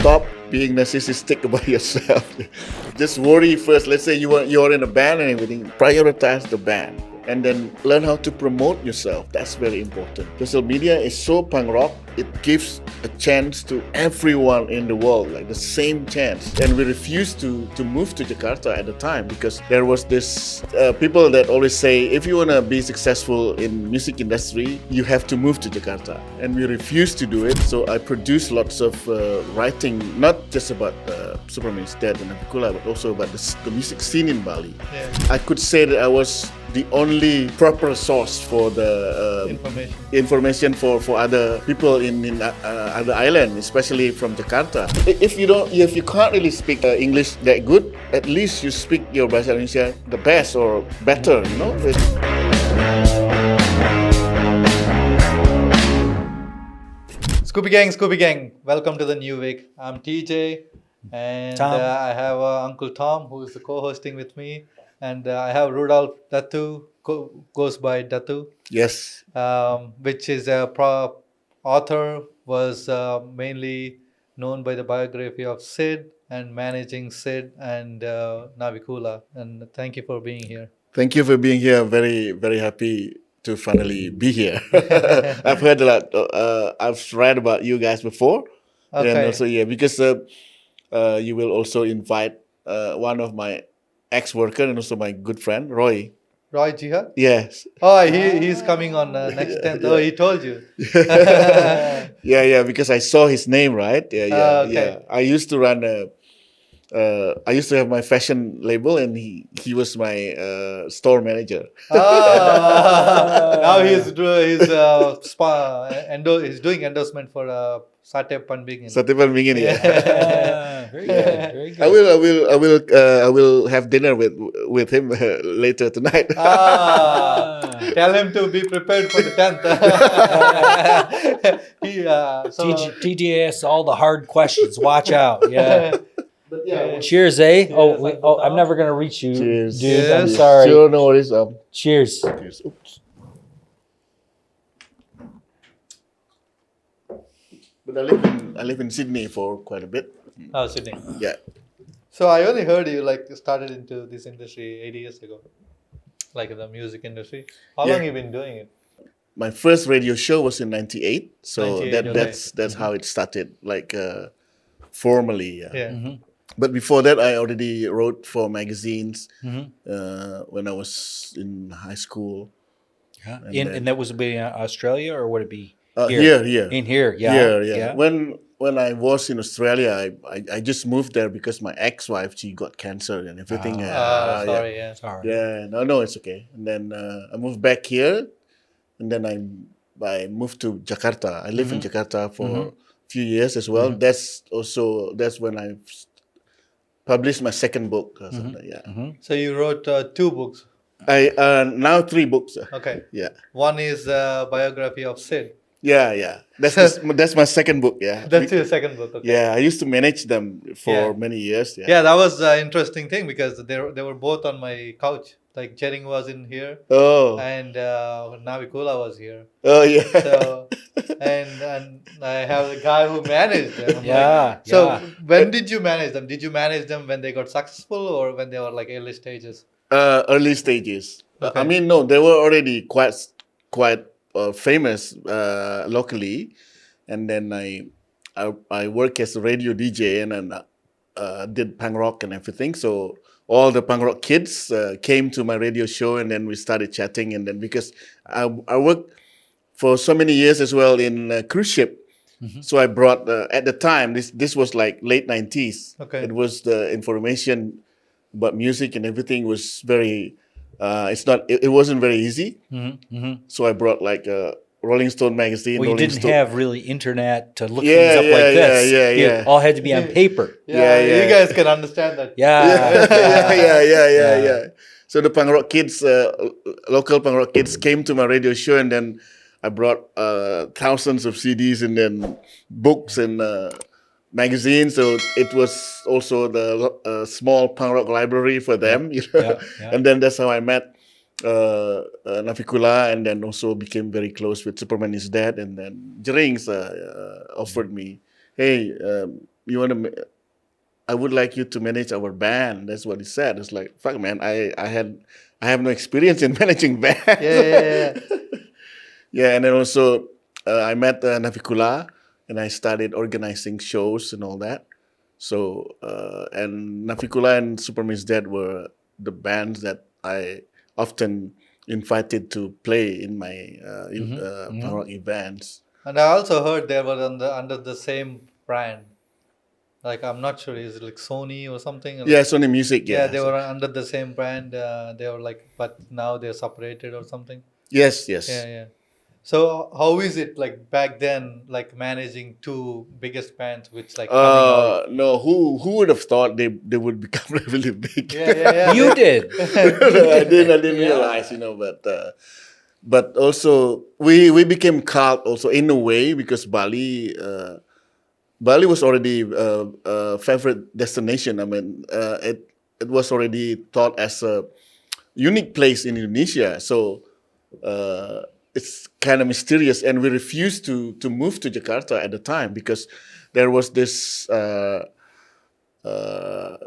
stop being narcissistic about yourself. Just worry first. Let's say you're in a band and everything. Prioritize the band. And then learn how to promote yourself. That's very important. Social media is so punk rock. It gives a chance to everyone in the world, like the same chance. And we refused to move to Jakarta at the time because there was this people that always say, if you want to be successful in music industry, you have to move to Jakarta. And we refused to do it. So I produced lots of writing, not just about Superman is Dead and Navicula, but also about the music scene in Bali. Yeah. I could say that I was the only proper source for the information for other people in other island, especially from Jakarta. If you can't really speak English that good, at least you speak your bahasa Indonesia the best or better, you know. Scoopy gang, welcome to the new week. I'm TJ, and I have Uncle Tom, who is co-hosting with me, and I have Rudolf Dethu, goes by Dethu. Yes. Which is a author, was mainly known by the biography of SID and managing SID and Navicula. And thank you for being here. Thank you for being here. Very, very happy to finally be here. I've heard a lot. I've read about you guys before. Okay. And also, because you will also invite one of my ex-worker and also my good friend, Roy. Roy Jihad? Yes. Oh, he's coming on next 10th. Yeah. Oh, he told you. yeah, because I saw his name, right? Okay. Yeah. I used to run I used to have my fashion label, and he was my store manager. Now he's doing endorsement for Sate Panbingin. Sate Panbingin, yeah. Very good, very good. I will have dinner with him later tonight. Tell him to be prepared for the 10th. TJ asks all the hard questions. Watch out. Yeah. But yeah. Cheers, eh? I'm never gonna reach you, Cheers. dude. Yes. I'm sorry. Sure, no worries. Cheers. Cheers. Oops. But I live in Sydney for quite a bit. Oh, Sydney. Yeah. So I only heard you started into this industry 80 years ago, like in the music industry. How long have you been doing it? My first radio show was in '98, so 98, that's how it started, like formally. Yeah. Mm-hmm. But before that, I already wrote for magazines Mm-hmm. when I was in high school. Yeah. And that was in Australia, or would it be Here. In here, yeah. Yeah. When I was in Australia, I just moved there because my ex-wife, she got cancer and everything. Sorry, yeah. Sorry. Yeah, no, it's okay. And then I moved back here, and then I moved to Jakarta. I lived in Jakarta for a few years as well. That's when I published my second book. So you wrote 2 books. I now 3 books. Okay. Yeah. One is biography of Sid. Yeah. That's my second book. Yeah. That's your second book. Okay. Yeah, I used to manage them for many years. Yeah, that was an interesting thing because they were both on my couch. Like Jering was in here. Oh. And Navicula was here. Oh yeah. So and I have the guy who managed them. Yeah. When did you manage them? Did you manage them when they got successful or when they were like early stages? Early stages. Okay. I mean, no, they were already quite famous locally, and then I work as a radio DJ and then did punk rock and everything. So all the punk rock kids came to my radio show, and then we started chatting. And then because I worked for so many years as well in cruise ship, so I brought at the time this was like late 90s. Okay. It was the information about music and everything was very. It wasn't very easy. So I brought like a Rolling Stone magazine. Well, you Rolling didn't Stone. have really internet to look things up like this. Yeah. It all had to be on paper. Yeah. You guys can understand that. Yeah. So the punk rock kids, local punk rock kids, came to my radio show, and then I brought thousands of CDs and then books and magazines. So it was also the small punk rock library for them, you know. And then that's how I met Navicula, and then also became very close with Superman is Dead, and then Jerings offered me hey, you want to? I would like you to manage our band. That's what he said. It's like, fuck, man. I have no experience in managing bands. Yeah. Yeah, and then also I met Navicula, and I started organizing shows and all that. So and Navicula and Super Miss Dead were the bands that I often invited to play in my punk rock events. And I also heard they were under the same brand. Like I'm not sure, is it like Sony or something? Yeah, Sony Music. Yeah, Yeah, they were under the same brand. They were like, but now they're separated or something. yes, Yeah, yes. yeah. So how is it like back then, like managing two biggest bands, which like coming out? No, who would have thought they would become really big? Yeah. You did. I didn't Yeah. realize, but also we became cult also in a way because Bali was already a favorite destination. I mean, it was already thought as a unique place in Indonesia. So it's kind of mysterious, and we refused to move to Jakarta at the time because there was this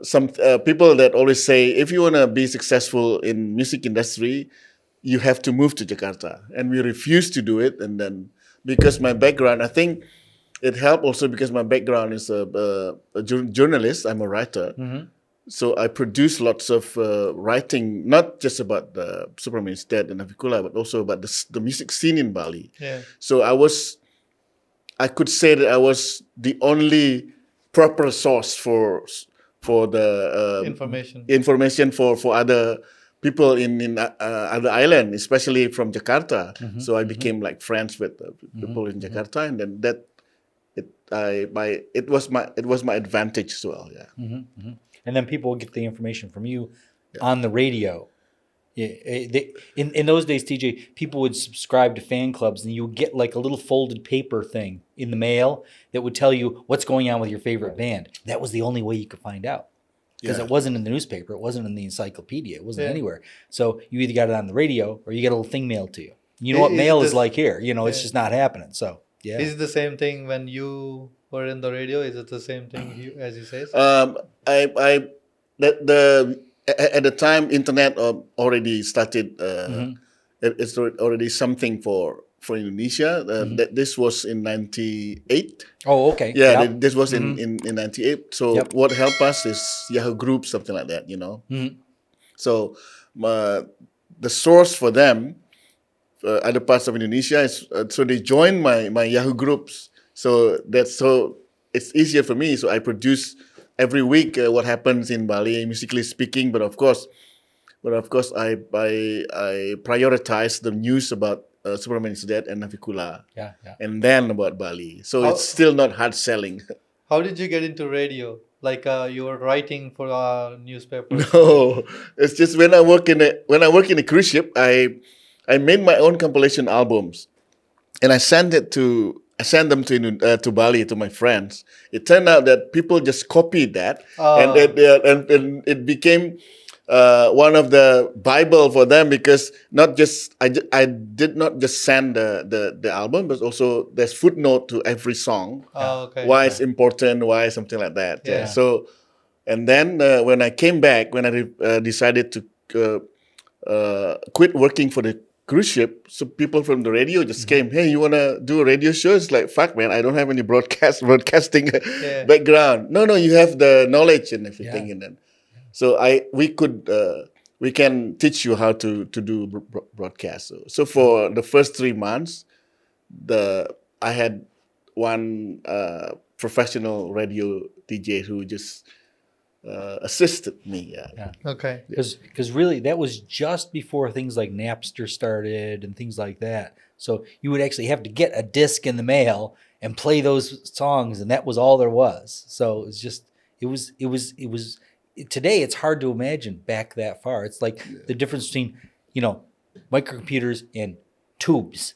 some people that always say if you want to be successful in music industry, you have to move to Jakarta, and we refused to do it. And then because my background, I think it helped also because my background is a journalist. I'm a writer. So I produce lots of writing, not just about the Superman's Dead and Navicula, but also about the music scene in Bali. Yeah. So I could say that I was the only proper source for the information for other people in other island, especially from Jakarta. So I became like friends with people in Jakarta, and then it was my advantage as well. Yeah. And then people would get the information from you on the radio. Yeah, in those days, TJ, people would subscribe to fan clubs, and you would get like a little folded paper thing in the mail that would tell you what's going on with your favorite band. That was the only way you could find out because it wasn't in the newspaper, it wasn't in the encyclopedia, it wasn't anywhere. So you either got it on the radio or you get a little thing mailed to you. You know what mail is like here. It's just not happening. So yeah. Is it the same thing when you were in the radio? Is it the same thing as you say? At the time, internet already started. It's already something for Indonesia. This was in '98. Oh, okay. Yeah, this was in '98. So what helped us is Yahoo Group, something like that. So the source for them, other parts of Indonesia, is so they joined my Yahoo groups. So it's easier for me. So I produce every week what happens in Bali, musically speaking. But of course, I prioritize the news about Superman's Dead and Navicula, and then about Bali. So it's still not hard selling. How did you get into radio? Like you were writing for a newspaper? No, it's just when I work in a cruise ship, I made my own compilation albums, and I sent them to Bali to my friends. It turned out that people just copied that, and it became one of the Bible for them because I did not just send the album, but also there's footnote to every song. Why it's important, why something like that. Yeah. So, and then when I came back, when I decided to quit working for the cruise ship, so people from the radio just came, hey, you want to do a radio show? It's like, fuck, man, I don't have any broadcasting background. No, you have the knowledge and everything. And then, so we can teach you how to do broadcast. So for the first 3 months, I had one professional radio DJ who just assisted me. Okay. Because really, that was just before things like Napster started and things like that. So you would actually have to get a disc in the mail and play those songs, and that was all there was. So it's just it was. Today, it's hard to imagine back that far. It's like the difference between microcomputers and tubes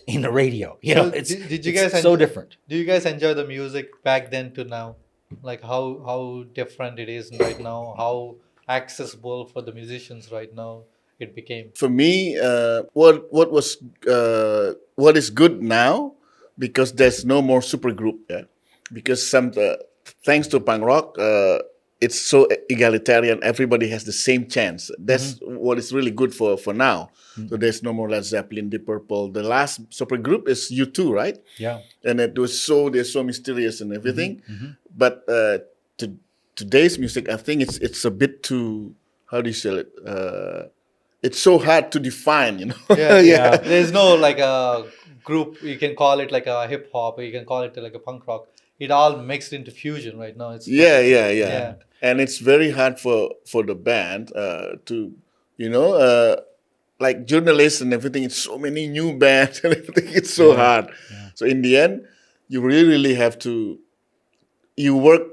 in the radio. Did you guys so different. Do you guys enjoy the music back then to now? Like how different it is right now, how accessible for the musicians right now it became. For me, what is good now, because there's no more super group. because thanks to punk rock, it's so egalitarian. Everybody has the same chance. That's what is really good for now. So there's no more Led Zeppelin, Deep Purple. The last supergroup is U2, right? Yeah. And they're so mysterious and everything. Mm-hmm. But to today's music, I think it's a bit too, how do you say it? It's so hard to define, you know. Yeah. There's no like a group. You can call it like a hip hop, or you can call it like a punk rock. It all mixed into fusion right now. It's Yeah. And it's very hard for the band to, you know, like journalists and everything. It's so many new bands and everything. It's so hard. So in the end, you really have to. You work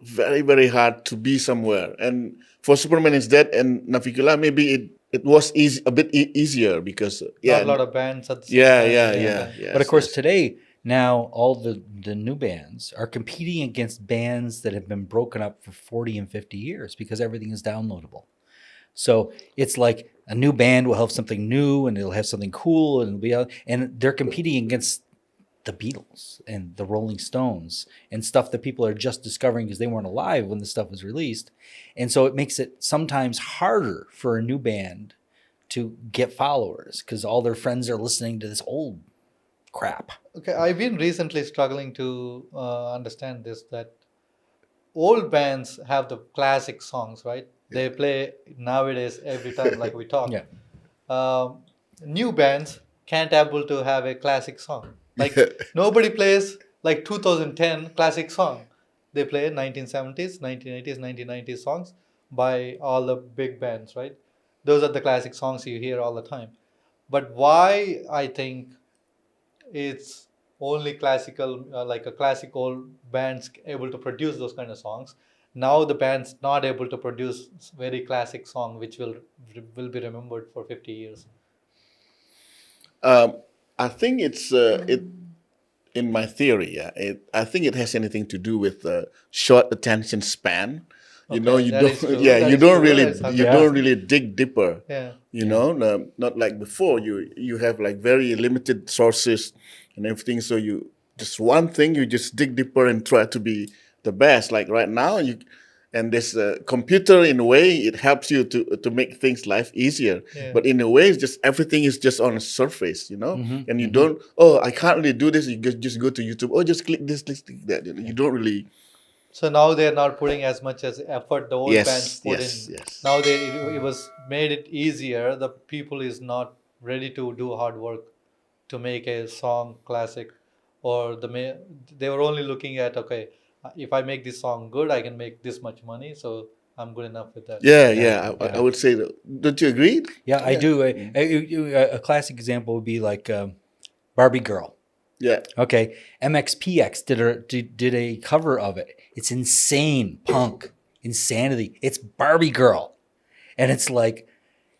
very very hard to be somewhere. And for Superman is Dead and Navicula, maybe it was a bit easier because not a lot of bands at the same yeah. time. Yes, But of course, yes. today, now all the new bands are competing against bands that have been broken up for 40 and 50 years because everything is downloadable. So it's like a new band will have something new and it'll have something cool and it'll be out, and they're competing against the Beatles and the Rolling Stones and stuff that people are just discovering because they weren't alive when the stuff was released. And so it makes it sometimes harder for a new band to get followers because all their friends are listening to this old crap. Okay, I've been recently struggling to understand this, that old bands have the classic songs, right? They play nowadays every time, like we talk. Yeah. New bands can't able to have a classic song. Like nobody plays like 2010 classic song. They play 1970s, 1980s, 1990s songs by all the big bands, right? Those are the classic songs you hear all the time. But why I think it's only classical, like a classic old bands able to produce those kind of songs. Now the band's not able to produce very classic song which will be remembered for 50 years. I think it's it in my theory. I think it has anything to do with short attention span. You know, Okay, you that don't. is true. Yeah, That you is don't true. really. That's You 100%. don't really dig deeper. Yeah. You know, not like before. You have like very limited sources and everything. So you just one thing. You just dig deeper and try to be the best. Like right now, and this computer in a way it helps you to make things life easier. Yeah. But in a way, it's just everything is just on a surface. You know, and you don't. Oh, I can't really do this. You just go to YouTube. Oh, just click this, click that. You know, you don't really. So now they're not putting as much as effort the old Yes, bands put yes, in. yes. Now it was made it easier. The people is not ready to do hard work to make a song classic, or they were only looking at, okay, if I make this song good, I can make this much money, so I'm good enough with that. Yeah. I would say that. Don't you agree? Yeah, I do. A classic example would be like Barbie Girl. Yeah. Okay, MXPX did a cover of it. It's insane punk insanity. It's Barbie Girl, and it's like,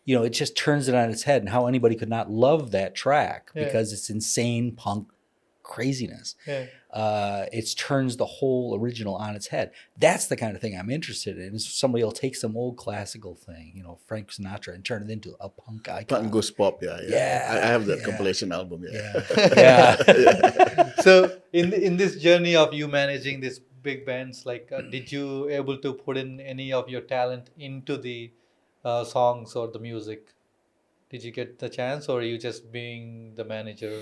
it just turns it on its head. And how anybody could not love that track because it's insane punk craziness. Yeah. It turns the whole original on its head. That's the kind of thing I'm interested in. Is somebody will take some old classical thing, Frank Sinatra, and turn it into a punk icon. Punk goes pop. Yeah. I have that compilation album. Yeah. So in this journey of you managing these big bands, like did you able to put in any of your talent into the songs or the music? Did you get the chance, or are you just being the manager?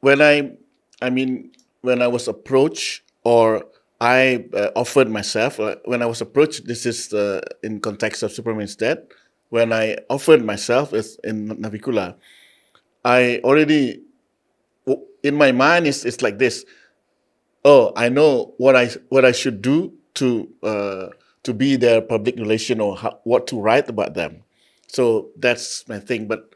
When I was approached, or I offered myself, when I was approached, this is in context of Superman's Dead. When I offered myself as in Navicula, I already, in my mind, it's like this. Oh, I know what I should do to be their public relation, or what to write about them. So that's my thing. But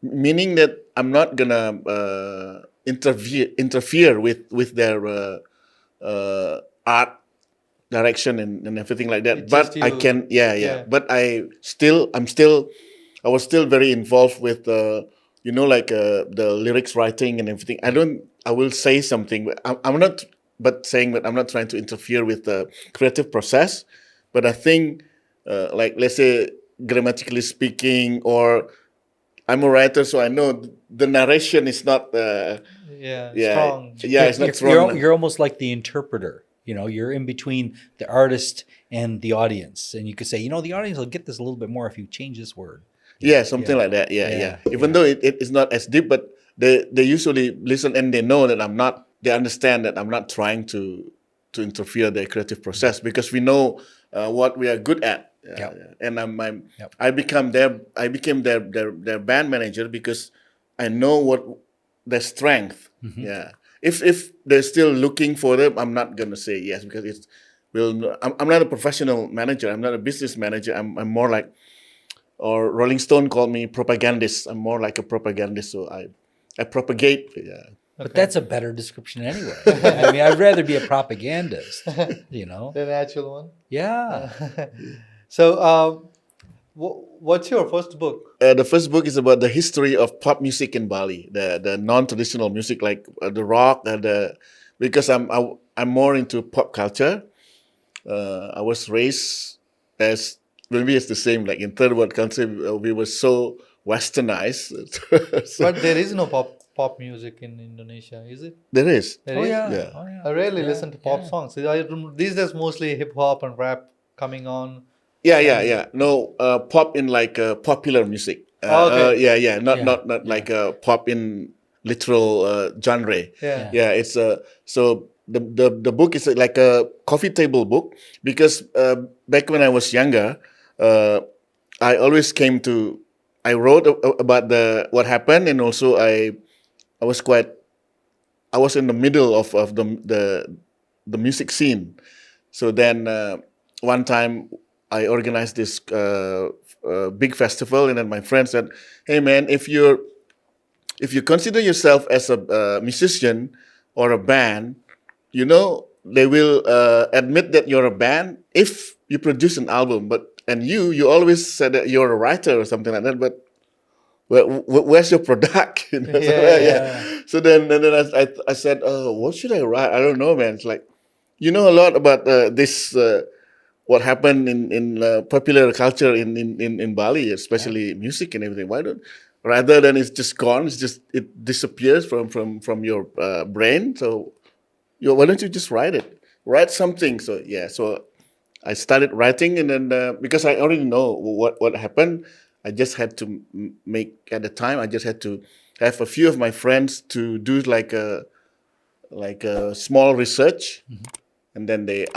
meaning that I'm not gonna interfere with their art direction and everything like that. It's But just I you. can, Yeah. But I was still very involved with like the lyrics writing and everything. I will say something. But I'm not. But saying that I'm not trying to interfere with the creative process. But I think, like let's say grammatically speaking, or I'm a writer, so I know the narration is not. Yeah, Yeah, strong. yeah, it's not You're, strong. you're almost like the interpreter. You're in between the artist and the audience, and you could say, the audience will get this a little bit more if you change this word. Yeah, something like that. Yeah, Yeah, Even yeah. though it is not as deep, but they usually listen and they know that I'm not. They understand that I'm not trying to interfere their creative process because we know what we are good at. Yep. And Yep. I became their band manager because I know what their strength. Mm-hmm. Yeah. If they're still looking for them, I'm not gonna say yes because I'm not a professional manager. I'm not a business manager. I'm more like, or Rolling Stone called me propagandist. I'm more like a propagandist, so I propagate. Yeah. But that's a better description anyway. I mean, I'd rather be a propagandist. The natural one. Yeah. So, what's your first book? The first book is about the history of pop music in Bali, the non-traditional music like the rock, because I'm more into pop culture. I was raised as maybe it's the same like in third world country. We were so westernized. So But there is no pop music in Indonesia, is it? there is. There Oh is? yeah. Yeah. Oh, yeah. I rarely Yeah, listen to pop yeah. songs. These days mostly hip hop and rap coming on. Yeah. No, pop in like popular music. Oh, okay. Yeah. Not Yeah, not like pop in literal genre. Yeah. Yeah, it's so the book is like a coffee table book because back when I was younger, uh, I always came to. I wrote about the what happened, and also I was quite. I was in the middle of the music scene. So then one time I organized this big festival, and then my friend said, "Hey man, if you consider yourself as a musician or a band, they will admit that you're a band if you produce an album. But and you always said that you're a writer or something like that. But where's your product? Yeah. So then I said, oh, what should I write? I don't know, man. It's like you know a lot about this. What happened in popular culture in Bali, especially music and everything. Why don't rather than it's just gone, it disappears from your brain. So why don't you just write something? So yeah, so I started writing, and then because I already know what happened, I just had to make at the time. I just had to have a few of my friends to do like a small research, and then they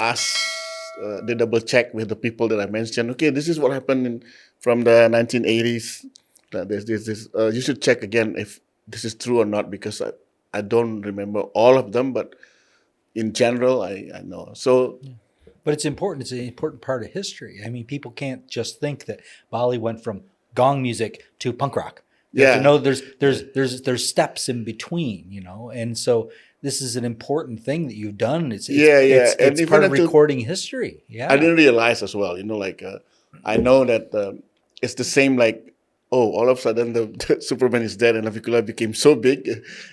they double check with the people that I mentioned. Okay, this is what happened from the 1980s. There's this. You should check again if this is true or not because I don't remember all of them, but in general, I know. So But it's important. It's an important part of history. I mean, people can't just think that Bali went from gong music to punk rock. You have to Yeah. know there's steps in between, and so this is an important thing that you've done. It's Yeah. it's And it's even part of until recording history. Yeah. I didn't realize as well. Like I know that it's the same. Like all of a sudden the Superman is dead and Navicula became so big,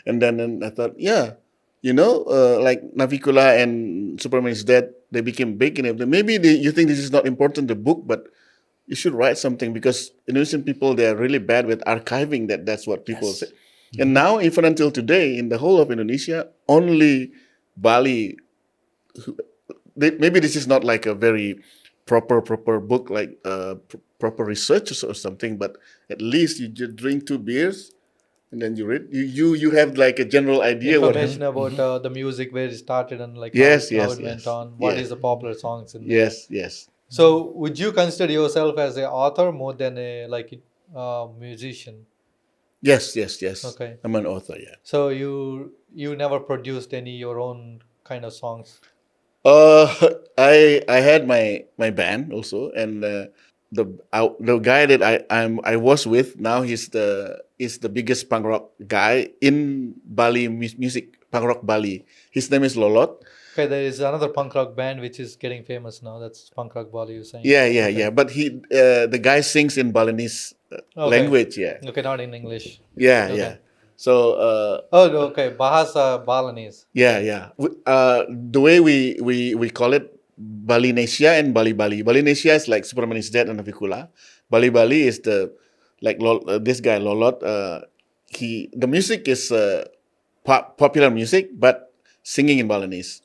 and then I thought, yeah, like Navicula and Superman is dead, they became big and everything. Maybe you think this is not important the book, but you should write something because Indonesian people they are really bad with archiving that. That's what people Yes. say. And now, even until today, in the whole of Indonesia, only Bali maybe this is not like a very proper book like proper research or something, but at least you just drink 2 beers and then you read you have like a general idea what Information about the music, where it started and like Yes, how yes, it went yes. on. What Yeah. is the popular songs in there? yes. So, would you consider yourself as an author more than a musician? Yes. Okay. I'm an author. Yeah. So you never produced any your own kind of songs? Uh, I had my band also, and the guy that I was with now is the biggest punk rock guy in Bali music punk rock Bali. His name is Lolot. Okay, there is another punk rock band which is getting famous now. That's Punk Rock Bali, you're saying? Yeah. Okay. But the guy sings in Balinese Okay. language. Yeah. Okay, not in English. Yeah. Okay. So Oh, okay. Bahasa Balinese. yeah. The way we call it Balinesia and Bali. Balinesia is like Superman is dead and Navicula. Bali is the like this guy Lolot. The music is popular music, but singing in Balinese.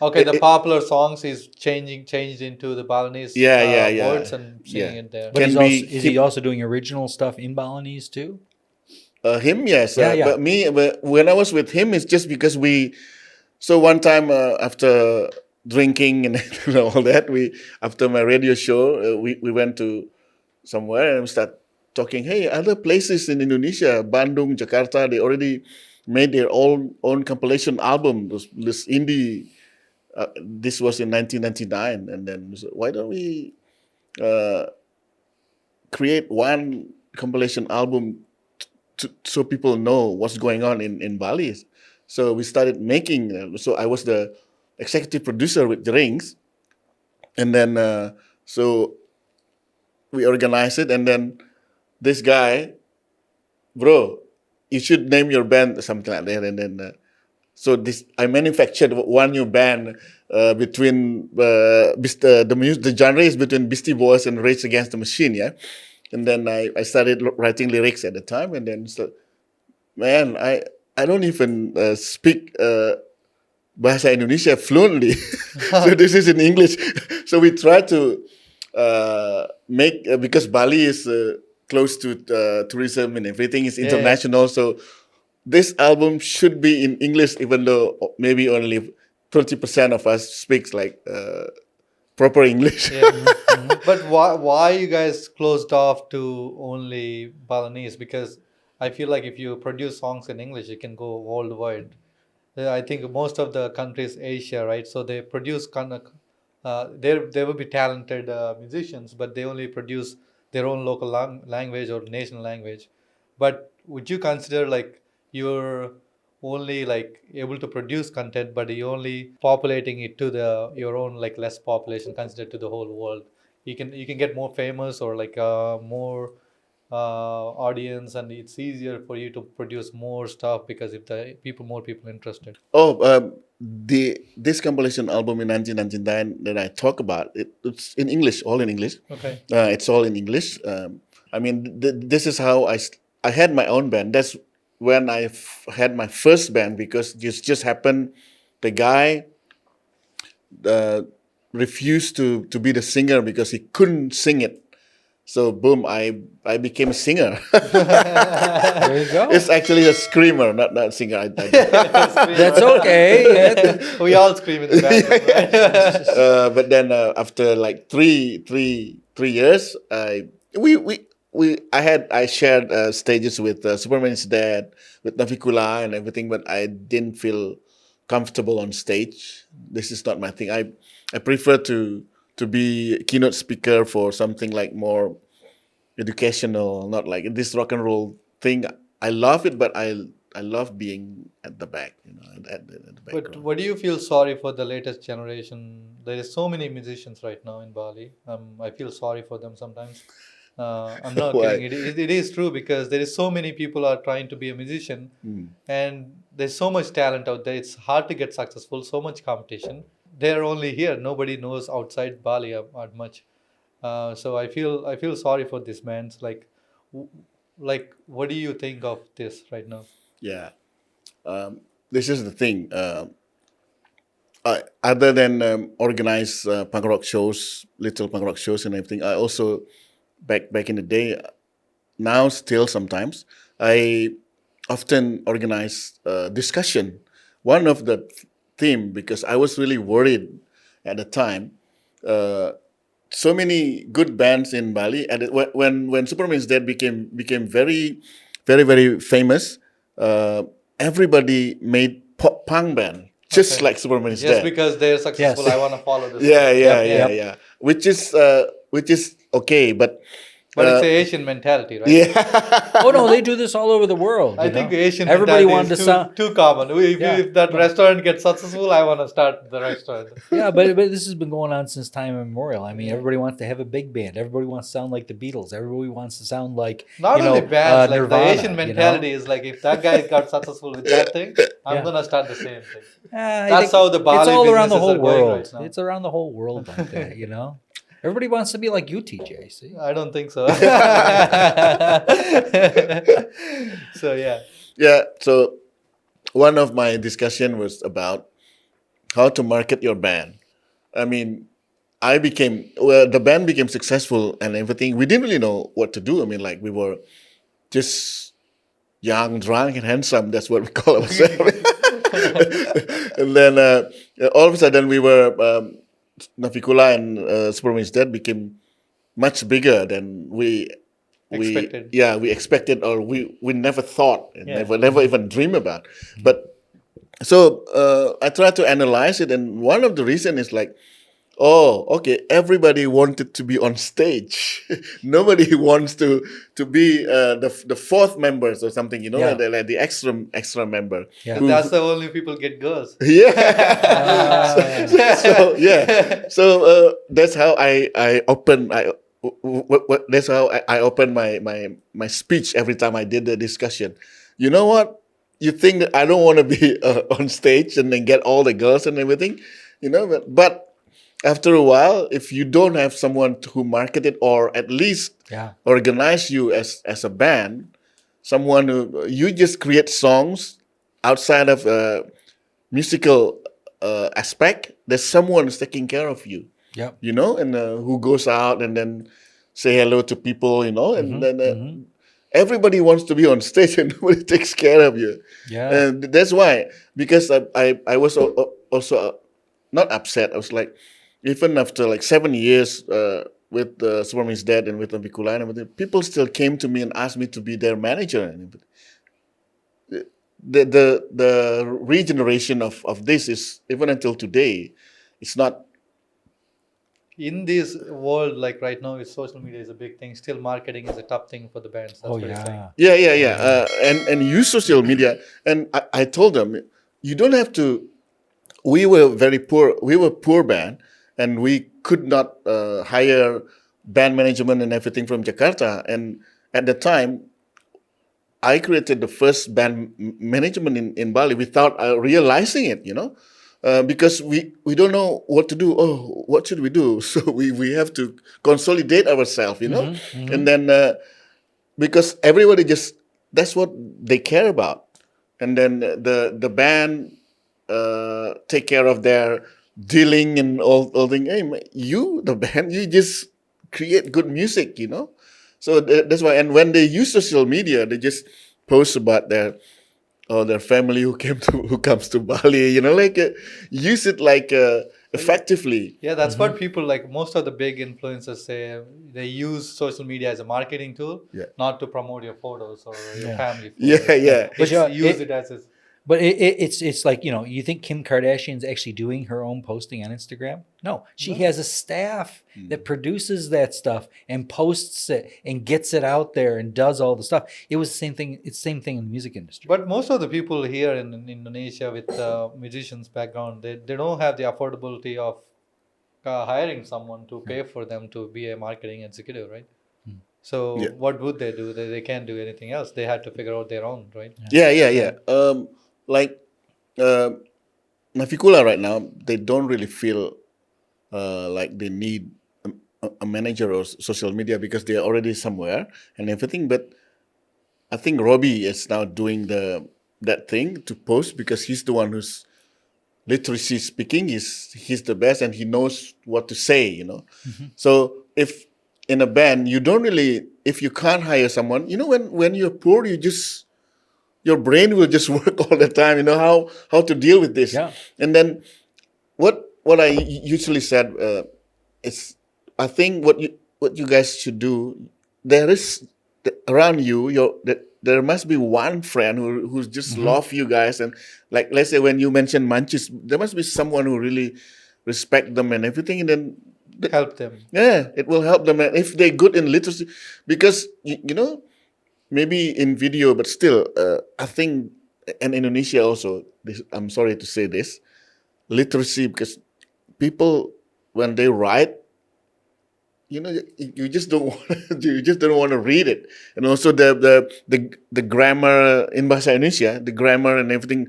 Okay, It- the it- popular songs is changed into the Balinese yeah, words and singing yeah. it there. But Can he's be also is he also doing original stuff in Balinese too? him, yes. Yeah, yeah. But me, when I was with him, it's just because we. So one time after drinking and all that, after my radio show, we went to somewhere and we start talking. Hey, other places in Indonesia, Bandung, Jakarta, they already made their own compilation album. This indie. This was in 1999, and then we said, why don't we uh, create one compilation album so people know what's going on in Bali? So we started making. So I was the executive producer with Drinks, and then so we organized it, and then this guy, bro, you should name your band something like that, and then so this I manufactured one new band between the genre is between Beastie Boys and Rage Against the Machine, yeah. And then I started writing lyrics at the time, and then man, I don't even speak bahasa Indonesia fluently, so this is in English. So we try to make because Bali is close to tourism and everything is Yeah. international. So this album should be in English, even though maybe only 20% of us speaks like proper English. Yeah. But why you guys closed off to only Balinese? Because I feel like if you produce songs in English, it can go worldwide. I think most of the countries Asia, right? So they produce kind of there will be talented musicians, but they only produce their own local language or national language. But would you consider like you're only like able to produce content, but you're only populating it to your own like less population considered to the whole world? You can get more famous or like more audience, and it's easier for you to produce more stuff because if the more people interested. Oh, this compilation album in 1999 that I talk about, it's in English, all in English. Okay. It's all in English. I mean, this is how I had my own band. That's when I had my first band because just happened. The guy refused to be the singer because he couldn't sing it. So boom, I became a singer. There you go. It's actually a screamer, not a singer. That's okay. We all scream in the background, right? But then after like three years, I shared stages with Superman's Dad, with Navicula and everything, but I didn't feel comfortable on stage. This is not my thing. I prefer to be a keynote speaker for something like more educational, not like this rock and roll thing. I love it, but I love being at the back, at the But background. what do you feel sorry for the latest generation? There is so many musicians right now in Bali. I feel sorry for them sometimes. I'm not Why? kidding. It is true because there is so many people are trying to be a musician, and there's so much talent out there. It's hard to get successful. So much competition. They're only here. Nobody knows outside Bali much. So I feel sorry for this man. It's like what do you think of this right now? Yeah. This is the thing. Other than organize punk rock shows, little punk rock shows and everything, I also back in the day, now still sometimes, I often organize discussion. One of the theme, because I was really worried at the time. So many good bands in Bali, and when Superman's Dead became very, very, very famous, everybody made pop punk band just Okay. like Superman's Just Dead. because they're successful, Yes. I want to follow this. Yeah. Which is okay, but But it's the Asian mentality, right? yeah. Oh no, they do this all over the world. I you think know? Asian Everybody mentality wanted is to sound. too common. Yeah. If that restaurant gets successful, I want to start the restaurant. Yeah, but this has been going on since time immemorial. I mean, everybody wants to have a big band. Everybody wants to sound like the Beatles. Everybody wants to sound like Not only bands, like Nirvana, the Asian mentality is like if that guy got successful with that thing, I'm Yeah. gonna start the same thing. I That's think how the Bali it's all around the businesses whole are going world. right now. It's around the whole world like that, you know. Everybody wants to be like you, TJ. See? I don't think so. So yeah. Yeah. So one of my discussion was about how to market your band. I mean, the band became successful and everything. We didn't really know what to do. I mean, like we were just young, drunk, and handsome. That's what we call ourselves. And then all of a sudden, we were Navicula and Superman's Dead became much bigger than Expected. we expected, or we never thought and Yeah. never even dream about. But so I tried to analyze it, and one of the reason is like, oh, okay, everybody wanted to be on stage. Nobody wants to be the fourth members or something, Yeah. like the extra member. Yeah. who- That's the only people get girls. yeah. So yeah. So that's how I open that's how I open my speech every time I did the discussion. You know what? You think that I don't want to be on stage and then get all the girls and everything, but after a while, if you don't have someone who market it or at least Yeah. organize you as a band, someone who you just create songs outside of musical aspect, there's someone who's taking care of you, Yep. and who goes out and then say hello to people, and then everybody wants to be on stage and nobody takes care of you. Yeah. And that's why, because I was also not upset. I was like, even after like 7 years with Superman's Dead and with Navicula and everything, people still came to me and asked me to be their manager. And the regeneration of this is, even until today, it's not. In this world, like right now, with social media is a big thing. Still, marketing is a top thing for the bands. That's Oh what he's saying. yeah. Yeah. And use social media. And I told them, you don't have to. We were very poor. We were poor band, and we could not hire band management and everything from Jakarta. And at the time, I created the first band management in Bali without realizing it, because we don't know what to do. Oh, what should we do? So we have to consolidate ourselves, and then because everybody that's what they care about, and then the band take care of their dealing and all thing. Hey, the band, you just create good music, So that's why. And when they use social media, they just post about their family who comes to Bali, use it like effectively. Yeah, that's what people like. Most of the big influencers say they use social media as a marketing tool, Yeah. not to promote your photos or your Yeah. family Yeah, photos. yeah. But yeah, Use it as a But it's like, you think Kim Kardashian's actually doing her own posting on Instagram? No, she has a staff that produces that stuff and posts it and gets it out there and does all the stuff. It was the same thing. It's the same thing in the music industry. But most of the people here in Indonesia with musicians background, they don't have the affordability of hiring someone to pay for them to be a marketing executive, right? So Yeah. what would they do? They can't do anything else. They had to figure out their own, right? Yeah. Like Navicula right now, they don't really feel like they need a manager or social media because they're already somewhere and everything. But I think Robbie is now doing that thing to post because he's the one who's literacy speaking. He's the best and he knows what to say. So if in a band if you can't hire someone, when you're poor, your brain will just work all the time. How to deal with this. Yeah. And then what I usually said is, I think what you guys should do. There is around you there must be one friend who's just love you guys, and like let's say when you mention Manchis, there must be someone who really respect them and everything, and then Help them. yeah, it will help them. And if they're good in literacy, because maybe in video, but still, I think, in Indonesia also, I'm sorry to say this, literacy, because people, when they write, you just don't want to read it, and also the grammar in Bahasa Indonesia, the grammar and everything,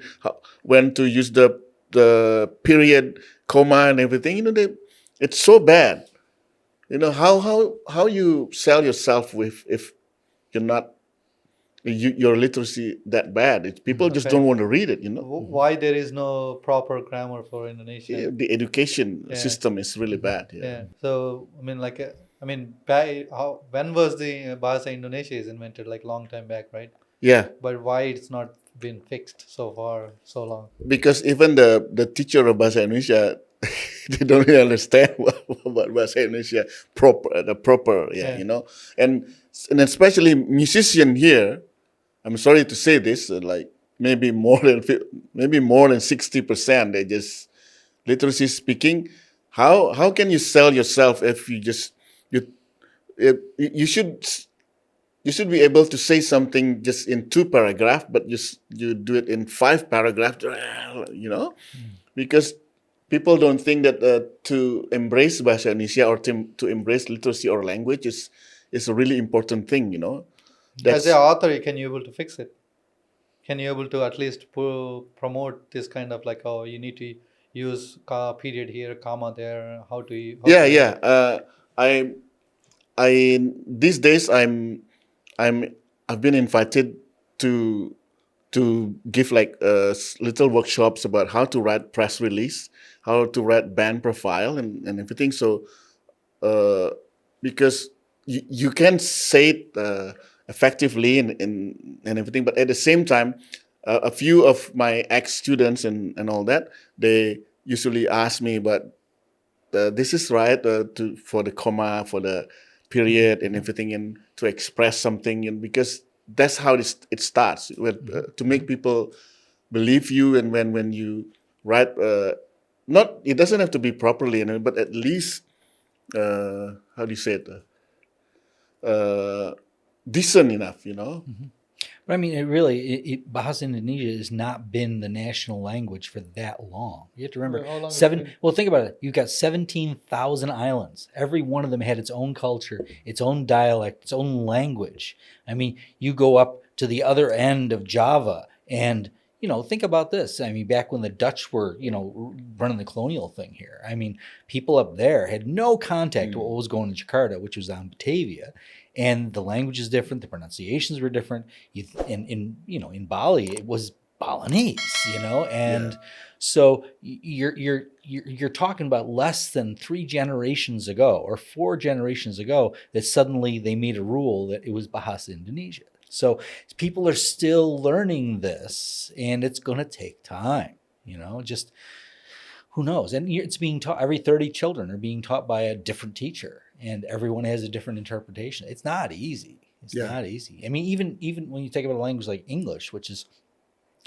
when to use the period, comma and everything, it's so bad. how you sell yourself with if you're not your literacy that bad. People just Okay. don't want to read it. Why there is no proper grammar for Indonesian? The education Yeah. system is really bad. Yeah. So I mean, like, when was the Bahasa Indonesia is invented? Like long time back, right? Yeah, But why it's not been fixed so far, so long? because even the teacher of Bahasa Indonesia, they don't really understand what Bahasa Indonesia proper, Yeah. and especially musician here. I'm sorry to say this, like maybe more than 60%, they just literacy speaking. How can you sell yourself if you should be able to say something just in 2 paragraphs, but you do it in 5 paragraphs, because people don't think that to embrace Bahasa Indonesia or to embrace literacy or language is a really important thing, As an author, can you able to fix it? Can you able to at least promote this kind of like, oh, you need to use period here, comma there, how to I these days I've been invited to give like little workshops about how to write press release, how to write band profile and everything. So because you can say it effectively and everything, but at the same time, a few of my ex students and all that, they usually ask me, but this is right for the comma, for the period and everything, and to express something, and because that's how it starts to make people believe you, and when you write, not it doesn't have to be properly, but at least how do you say it, decent enough, But I mean, Bahasa Indonesia has not been the national language for that long. You have to remember, How long it's been? Well, think about it. You've got 17,000 islands. Every one of them had its own culture, its own dialect, its own language. I mean, you go up to the other end of Java and, think about this. I mean, back when the Dutch were, running the colonial thing here, I mean, people up there had no contact with what was going on in Jakarta, which was on Batavia. And the language is different. The pronunciations were different. In Bali, it was Balinese, and so you're talking about less than 3 generations ago or 4 generations ago that suddenly they made a rule that it was Bahasa Indonesia. So people are still learning this, and it's going to take time. Just who knows? And it's being taught. Every 30 children are being taught by a different teacher, and everyone has a different interpretation. It's not easy. It's not easy. I mean, even when you think about a language like English, which is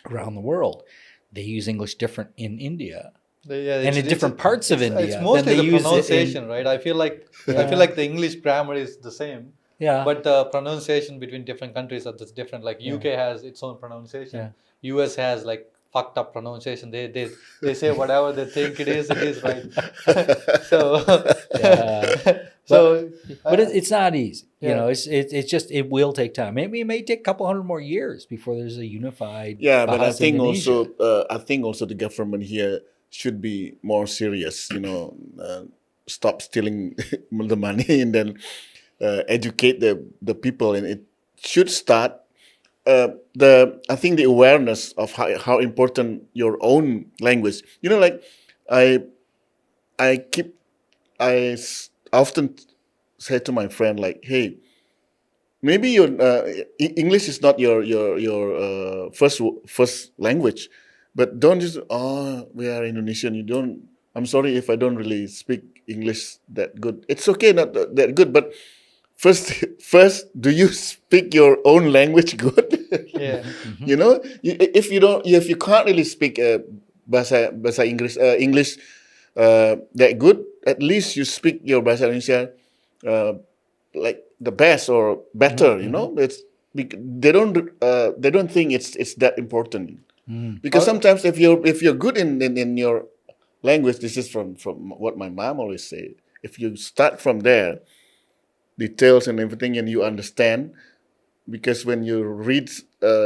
around the world, they use English different in India and in different parts of India. It's mostly than they the use it pronunciation, right? I feel like the English grammar is the same. Yeah. But the pronunciation between different countries are just different. Like UK has its own pronunciation. US has like fucked up pronunciation. They say whatever they think it is right. So but it's not easy. It's just, it will take time. Maybe it may take a couple hundred more years before there's a unified. But I Bahasa think Indonesia. also the government here should be more serious. Stop stealing the money and then educate the people, and it should start. I think the awareness of how important your own language. Like I often say to my friend, like, hey, maybe your English is not your first language, but don't just we are Indonesian. You don't. I'm sorry if I don't really speak English that good. It's okay, not that good, but first, do you speak your own language good? Yeah. If you can't really speak bahasa English that good, at least you speak your bahasa Indonesia like the best or better. It's they don't think it's that important, because sometimes if you're good in your language, this is from what my mom always say. If you start from there, details and everything, and you understand, because when you read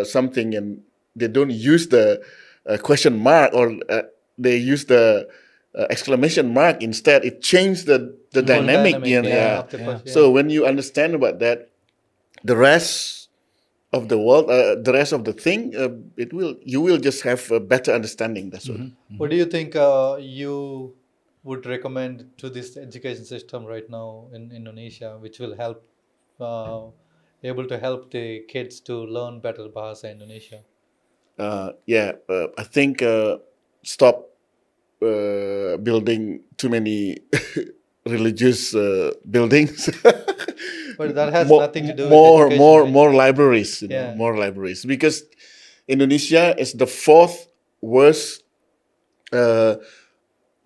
something and they don't use the question mark, or they use the exclamation mark instead. It changed the Whole dynamic. You know, yeah, of the yeah. question. So when you understand about that, the rest of the world, the rest of the thing, you will just have a better understanding. That's what. What do you think you would recommend to this education system right now in Indonesia, which will help able to help the kids to learn better Bahasa Indonesia? I think stop building too many religious buildings. But that has more, nothing to do with education, right? more libraries. Yeah. More libraries, because Indonesia is the fourth worst uh,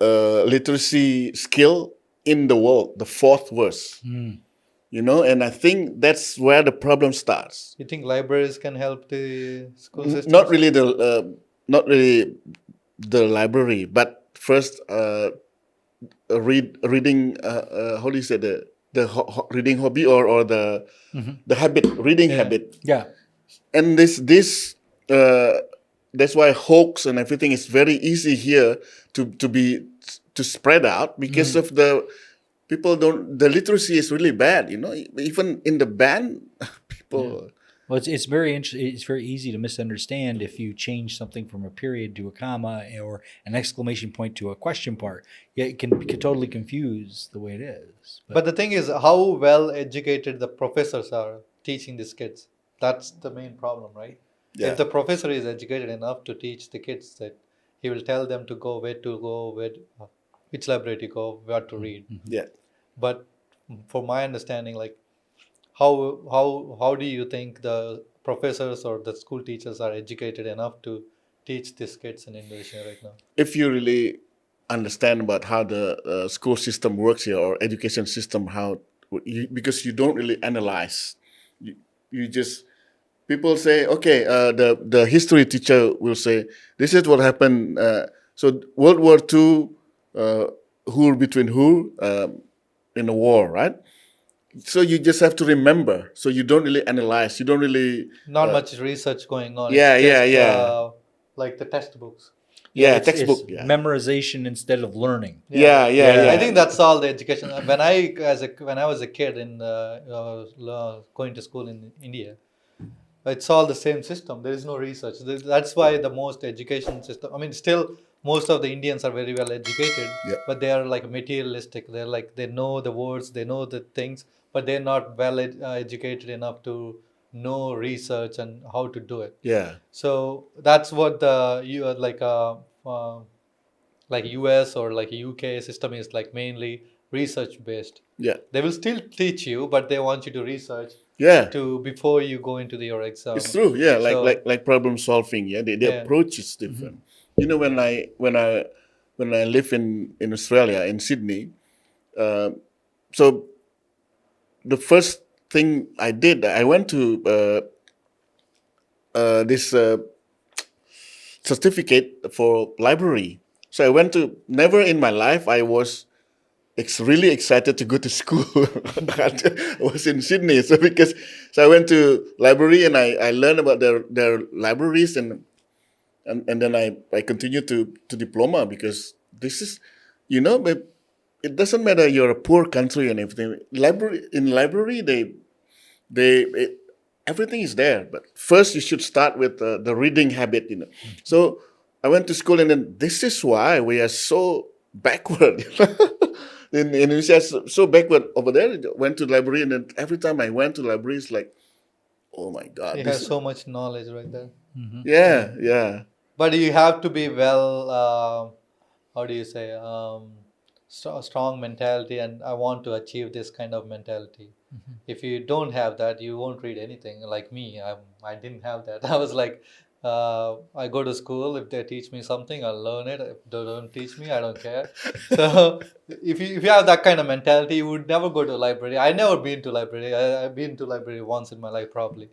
literacy skill in the world. The fourth worst. And I think that's where the problem starts. You think libraries can help the school system? Not really the library, but first reading. How do you say reading hobby or the habit, reading habit. Yeah. And this that's why hoax and everything is very easy here to spread out, because of the people don't, the literacy is really bad, even in the band people. Well, it's very it's very easy to misunderstand if you change something from a period to a comma or an exclamation point to a question part. Yeah, it can totally confuse the way it is. But the thing is, how well educated the professors are teaching these kids. That's the main problem, right? Yeah. If the professor is educated enough to teach the kids, that he will tell them to go, which library to go, what to read. Yeah. But for my understanding, like how do you think the professors or the school teachers are educated enough to teach these kids in Indonesia right now? If you really understand about how the school system works here, or education system, because you don't really analyze, you just, people say, okay, the history teacher will say, this is what happened. So World War II, who between who in a war, right? So you just have to remember. So you don't really analyze. You don't really Not much research going on. Yeah, It's yeah, just, yeah. like the textbooks. It's textbook. Yeah. memorization instead of learning. Yeah. I think that's all the education. When I was a kid in going to school in India, it's all the same system. There is no research. That's why the most education system. I mean, still most of the Indians are very well educated, Yeah. but they are like materialistic. They're like, they know the words, they know the things, but they're not well educated enough to know research and how to do it. Yeah. So that's what the like US or like UK system is, like mainly research based. Yeah. They will still teach you, but they want you to research Yeah. before you go into your exam. It's true. Yeah. So- Like problem solving. Yeah. The Yeah. approach is different. When I live in Australia, in Sydney, so the first thing I did, I went to this certificate for library. So I went to, never in my life I was really excited to go to school. I was in Sydney, so I went to library and I learned about their libraries, and then I continued to diploma, because this is, but it doesn't matter you're a poor country and everything. Library everything is there, but first you should start with the reading habit. So I went to school, and then this is why we are so backward. In Indonesia, so backward over there. Went to the library, and then every time I went to the library, it's like, oh my God. you have so much knowledge right there. Yeah. But you have to be well, how do you say, strong mentality, and I want to achieve this kind of mentality. If you don't have that, you won't read anything. Like me, I didn't have that. I was like, I go to school. If they teach me something, I'll learn it. If they don't teach me, I don't care. So if you have that kind of mentality, you would never go to a library. I never been to library. I've been to library once in my life, probably.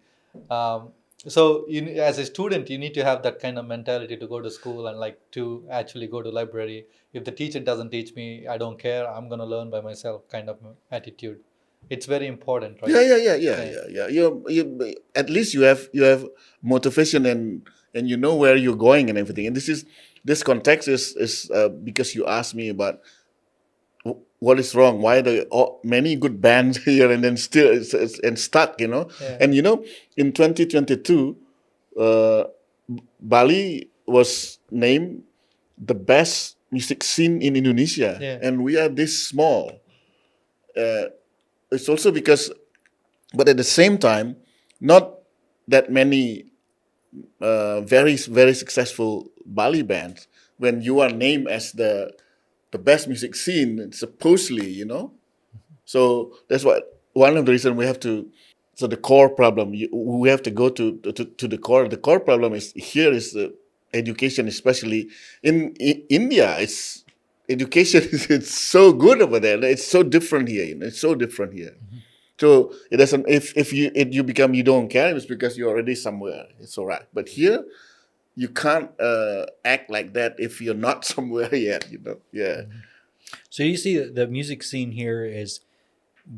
So as a student, you need to have that kind of mentality to go to school and like to actually go to library. If the teacher doesn't teach me, I don't care. I'm gonna learn by myself, kind of attitude. It's very important, right? Yeah. You at least you have motivation, and you know where you're going and everything. And this is this context is because you asked me about what is wrong, why the many good bands here and then still and stuck, Yeah. and in 2022, Bali was named the best music scene in Indonesia, Yeah. and we are this small. It's also because, but at the same time, not that many very very successful Bali bands. When you are named as the best music scene, supposedly, So that's what one of the reasons we have to. So the core problem, we have to go to the core. The core problem is here is the education, especially in India. It's education is it's so good over there. It's so different here. It's so different here. So it doesn't. If you become you don't care, it's because you're already somewhere. It's all right. But here you can't act like that if you're not somewhere yet. Yeah. So you see the music scene here is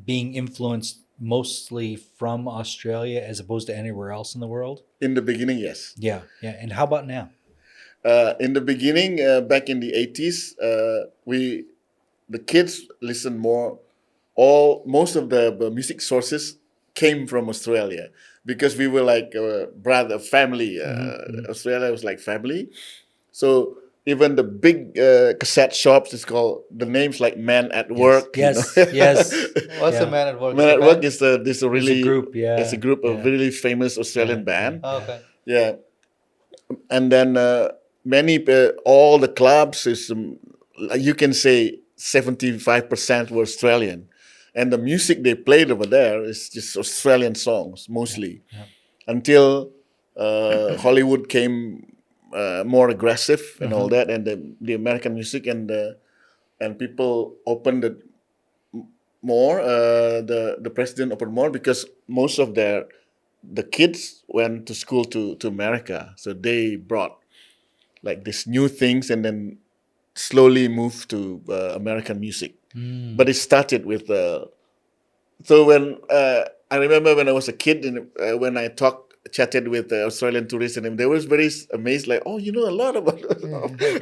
being influenced mostly from Australia as opposed to anywhere else in the world? In the beginning, yes. Yeah, yeah. And how about now? In the beginning, back in the 80s, the kids listened more. Most of the music sources came from Australia because we were like brother family. Australia was like family. So even the big cassette shops is called the names like Man at Work. Yes, yes. What's Yeah. a Man at Work? Man Is a at Work band? is this a really group, yeah, It's a group of yeah. really famous Australian band. Oh, okay. Yeah, and then all the clubs is you can say 75% were Australian, and the music they played over there is just Australian songs mostly, Yeah. until Hollywood came more aggressive and all that, and the American music and people opened it more. The president opened more because most of the kids went to school to America, so they brought like these new things and then slowly moved to American music. But it started with so when I remember when I was a kid and when I chatted with Australian tourists and they were very amazed, like, oh, you know a lot about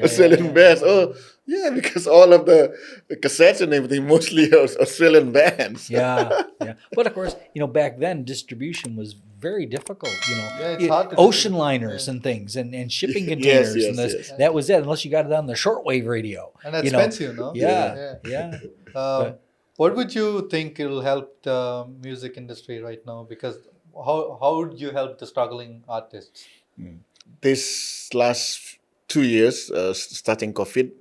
Australian bands. Oh, yeah, because all of the cassettes and everything mostly are Australian bands. Yeah, yeah. But of course, back then distribution was very difficult. Yeah, it's hard to ocean distribute. liners and things and shipping Yes, containers yes, and this. yes. That was it, unless you got it on the shortwave radio. And expensive, no? Yeah, yeah. What would you think will help the music industry right now? Because how would you help the struggling artists? This last 2 years, starting COVID,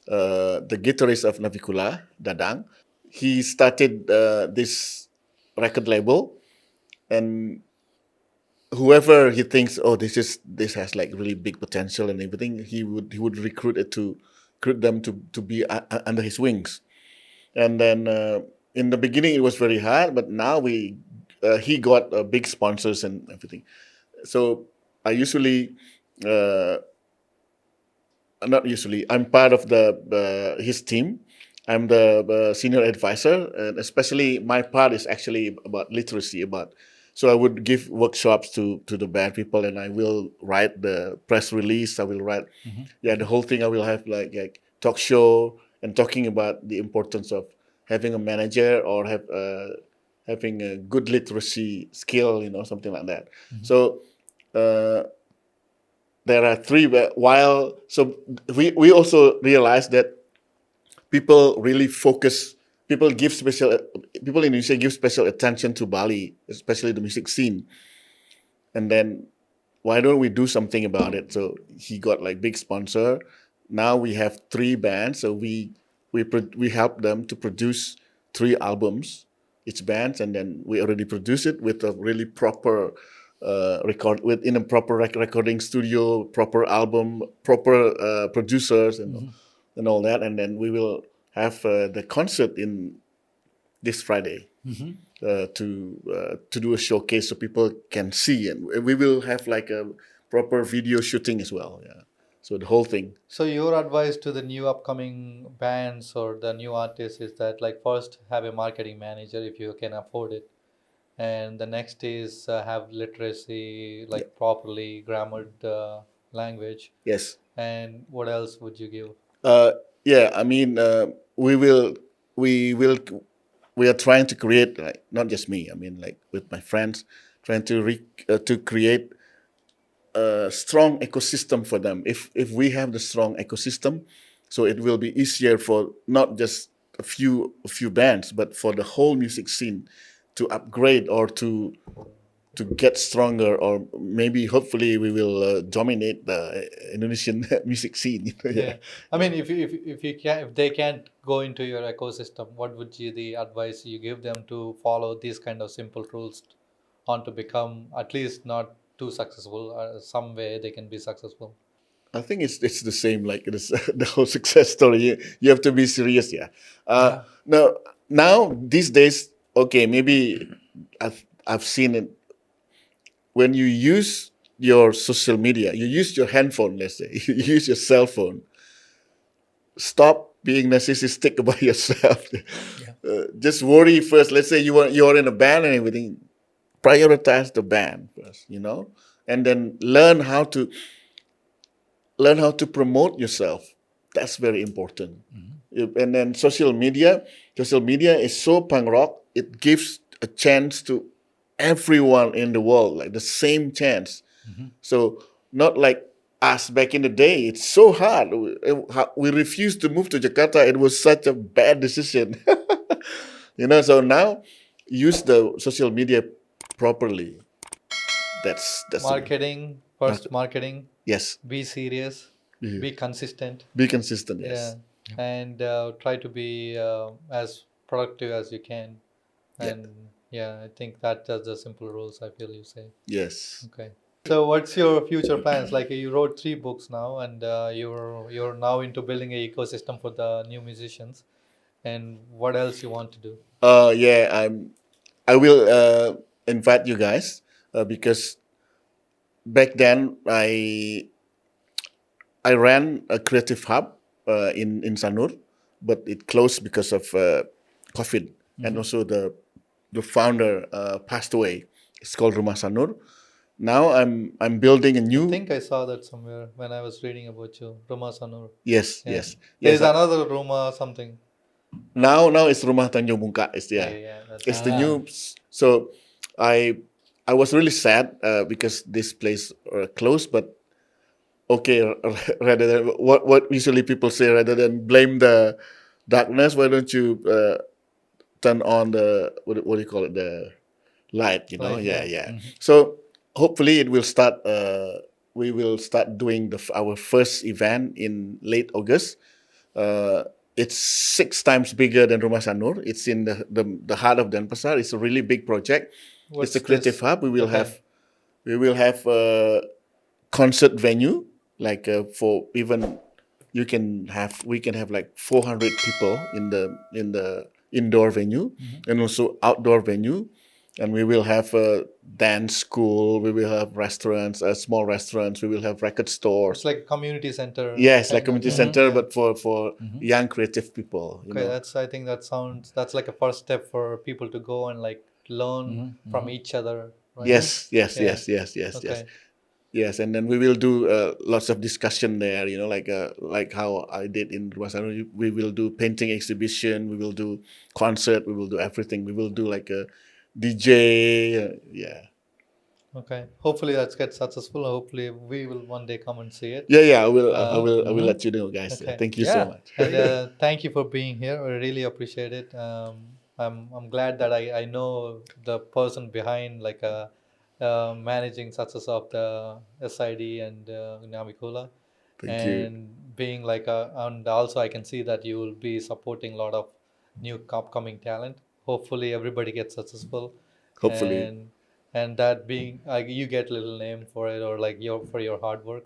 the guitarist of Navicula, Dadang, he started this record label, and whoever he thinks, oh, this has like really big potential and everything, he would recruit them to be under his wings. And then in the beginning it was very hard, but now he got big sponsors and everything. So I usually not usually. I'm part of his team. I'm the senior advisor, and especially my part is actually about literacy. So I would give workshops to the band people, and I will write the press release. I will write, the whole thing. I will have like talk show and talking about the importance of having a manager or having a good literacy skill, something like that. So. There are three. So we also realized that people really focus. People in Indonesia give special attention to Bali, especially the music scene. And then why don't we do something about it? So he got like big sponsor. Now we have 3 bands. So we help them to produce 3 albums, each band, and then we already produce it with a really proper in a proper recording studio, proper album, proper producers and all that, and then we will have the concert in this Friday to do a showcase so people can see, and we will have like a proper video shooting as well. Yeah, so the whole thing. So your advice to the new upcoming bands or the new artists is that like first have a marketing manager if you can afford it, and the next is have literacy, like properly grammared language, Yes. And what else would you give? Yeah, I mean, we will, we will, we are trying to create, like, not just me. I mean, like with my friends, trying to create a strong ecosystem for them. If we have the strong ecosystem, so it will be easier for not just a few bands, but for the whole music scene to upgrade or to get stronger, or maybe hopefully we will dominate the Indonesian music scene. Yeah, I mean, if they can't go into your ecosystem, what would you the advice you give them to follow these kind of simple rules on to become at least not too successful? Some way they can be successful. I think it's the same like it is, the whole success story. You have to be serious, yeah. No, now these days, okay, maybe I've seen it when you use your social media, you use your handphone, let's say, you use your cell phone. Stop being narcissistic about yourself. Just worry first. Let's say you're in a band and everything. Prioritize the band first, and then learn how to promote yourself. That's very important. And then social media is so punk rock. It gives a chance to everyone in the world, like the same chance. So not like us back in the day. It's so hard. We refused to move to Jakarta. It was such a bad decision. So now use the social media properly. That's Marketing first, marketing. yes. Be serious. Yeah. Be consistent. Be consistent. Yeah, Yes. and try to be as productive as you can. And yeah, I think that's the simple rules I feel you say. Yes. Okay. So what's your future plans? Like you wrote 3 books now, and you're now into building an ecosystem for the new musicians. And what else you want to do? Yeah. I will invite you guys because back then I ran a creative hub in Sanur, but it closed because of COVID, and also the founder passed away. It's called Rumah Sanur. Now I'm building a I new. think I saw that somewhere when I was reading about you, Roma Sanur. Yes, Yeah. yes, There's yes. another Roma something. Now it's Rumah Tanjung Bungka. It's Yeah, yeah. yeah, that's It's the new. So I I was really sad because this place closed, but okay, rather than what usually people say, rather than blame the darkness, why don't you turn on the what do you call it, the light? Light, Yeah, yeah. yeah. So hopefully it will start. We will start doing our first event in late August. Uh, it's 6 times bigger than Rumah Sanur. It's in the heart of Denpasar. It's a really big project. What's It's a creative this? hub. We will Okay. have a concert venue, like for even we can have like 400 people in the indoor venue, and also outdoor venue, and we will have a dance school. We will have restaurants, small restaurants. We will have record stores. It's like a community center. Yes, like kind of, community yeah. center, Yeah. but for young creative people. Okay, I think that's like a first step for people to go and like learn from each other, right? Yes, yes, Yeah. yes, yes, yes, yes. Okay. Yes, and then we will do lots of discussion there. Like how I did in Ruasano. We will do painting exhibition. We will do concert. We will do everything. We will do like a DJ. Yeah, Okay. Hopefully that gets successful. Hopefully we will one day come and see it. yeah, yeah. I will let you know, guys. Okay. Thank you so much. And thank you for being here. I really appreciate it. I'm glad that I know the person behind like managing success of the SID and Navicula, Thank you. and being like and also I can see that you will be supporting a lot of new upcoming talent. Hopefully everybody gets successful. Hopefully. And that being you get little name for it, or like your hard work,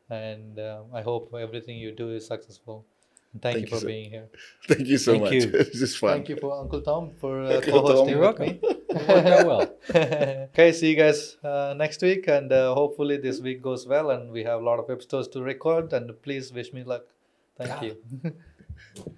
and I hope everything you do is successful. And thank you Thank you, for sir. being here. Thank you so Thank much. you. This is fun. Thank you for Uncle Tom for Uncle co-hosting Tom. with me. It worked out well. Okay, see you guys next week, and hopefully this week goes well, and we have a lot of episodes to record. And please wish me luck. Thank you.